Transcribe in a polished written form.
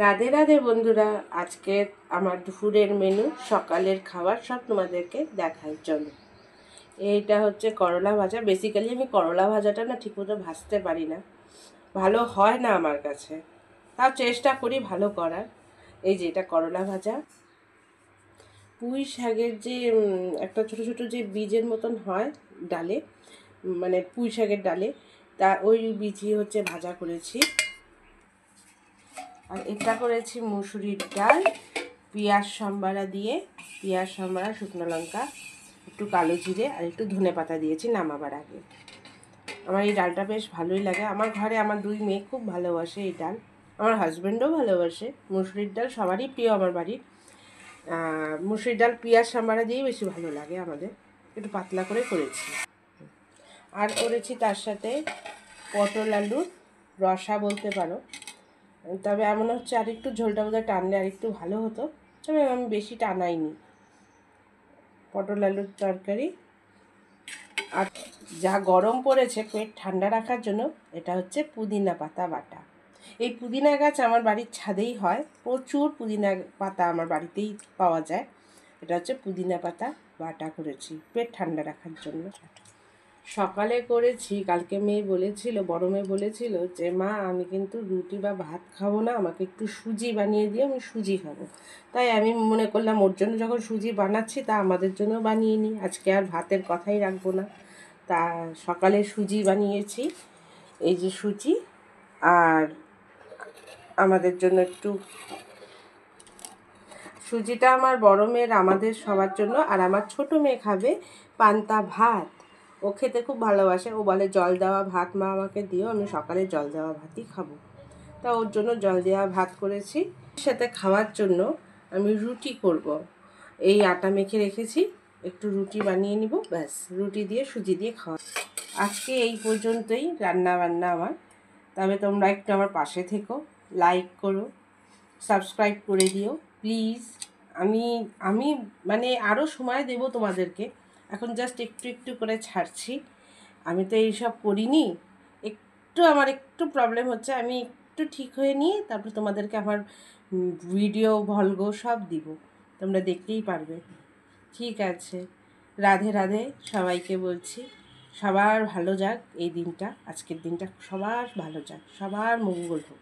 রাধে রাধে বন্ধুরা, আজকে আমার দুপুরের মেনু সকালের খাবার সব তোমাদেরকে দেখার জন্য। এইটা হচ্ছে করলা ভাজা। বেসিক্যালি আমি করলা ভাজাটা না ঠিকমতো ভাজতে পারি না, ভালো হয় না আমার কাছে, তাও চেষ্টা করি ভালো করার। এই যে এটা করলা ভাজা, পুঁই শাকের যে একটা ছোট ছোট যে বীজের মতন হয় ডালে, মানে পুঁই শাকের ডালে, তা ওই বীজই হচ্ছে ভাজা করেছি। আর এটা করেছি মুসুরির ডাল, পেঁয়াজ সম্বারা দিয়ে, পেঁয়াজ সম্বারা, শুকনো লঙ্কা, একটু কালো জিরে আর একটু ধনেপাতা দিয়েছি নামাবার আগে। আমার এই ডালটা বেশ ভালোই লাগে। আমার ঘরে আমার দুই মেয়ে খুব ভালোবাসে এই ডাল, আমার হাজব্যান্ডও ভালোবাসে। মুসুরির ডাল সবারই প্রিয় আমার বাড়ির। মুসুরির ডাল পেঁয়াজ সম্বারা দিয়েই বেশি ভালো লাগে আমাদের। একটু পাতলা করে করেছি। আর করেছি তার সাথে পটল আলুর রসা বলতে পারো, তবে এমন হচ্ছে আর একটু ঝোলটা বোধহয় টানলে আর একটু ভালো হতো, তবে আমি বেশি টানাইনি। পটল আলুর তরকারি। আর যা গরম পড়েছে, পেট ঠান্ডা রাখার জন্য এটা হচ্ছে পুদিনা পাতা বাটা। এই পুদিনা গাছ আমার বাড়ির ছাদেই হয়, প্রচুর পুদিনা পাতা আমার বাড়িতেই পাওয়া যায়। এটা হচ্ছে পুদিনা পাতা বাটা করেছি পেট ঠান্ডা রাখার জন্য। সকালে করেছি, কালকে মেয়ে বলেছিল, বড় মেয়ে বলেছিল যে মা আমি কিন্তু রুটি বা ভাত খাবো না, আমাকে একটু সুজি বানিয়ে দিও, আমি সুজি খাবো। তাই আমি মনে করলাম ওর জন্য যখন সুজি বানাচ্ছি তা আমাদের জন্য বানিয়ে নিই, আজকে আর ভাতের কথাই রাখবো না। তা সকালে সুজি বানিয়েছি, এই যে সুজি, আর আমাদের জন্য একটু সুজিটা আমার বড় মেয়ের, আমাদের সবার জন্য, আর আমার ছোট মেয়ে খাবে পান্তা ভাত। ও খেতে খুব ভালোবাসে, ও বলে জল দেওয়া ভাত মা আমাকে দিও, আমি সকালে জল দেওয়া ভাতই খাবো। তা ওর জন্য জল দেওয়া ভাত করেছি। সাথে খাওয়ার জন্য আমি রুটি করব। এই আটা মেখে রেখেছি, একটু রুটি বানিয়ে নিব, ব্যাস রুটি দিয়ে সুজি দিয়ে খাওয়া। আজকে এই পর্যন্তই রান্না বান্না আমার। তবে তোমরা একটু আমার পাশে থেকো, লাইক করো, সাবস্ক্রাইব করে দিও প্লিজ। আমি আমি মানে আরও সময় দেব তোমাদেরকে, এখন জাস্ট একটু একটু করে ছাড়ছি। আমি তো এইসব করিনি, আমার একটু প্রবলেম হচ্ছে, আমি একটু ঠিক হয়ে নিয়ে তারপর তোমাদেরকে আমার ভিডিও ভলগো সব দিব, তোমরা দেখতেই পারবে। ঠিক আছে, রাধে রাধে সবাইকে বলছি। সবার ভালো যাক এই দিনটা, আজকের দিনটা সবার ভালো যাক, সবার মঙ্গল হোক।